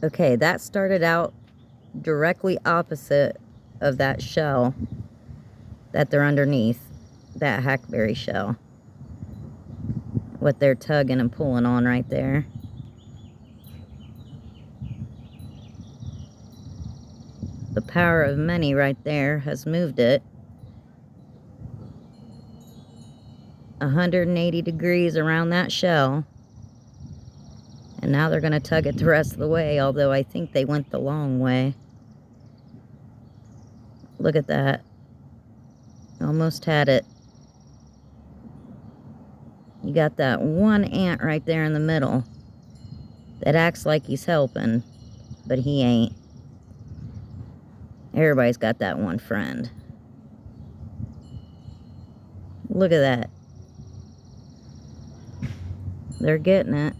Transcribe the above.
Okay, that started out directly opposite of that shell that they're underneath, that hackberry shell. What they're tugging and pulling on right there. The power of many right there has moved it 180 degrees around that shell. And now they're going to tug it the rest of the way, although I think they went the long way. Look at that. Almost had it. You got that one ant right there in the middle that acts like he's helping, but he ain't. Everybody's got that one friend. Look at that. They're getting it.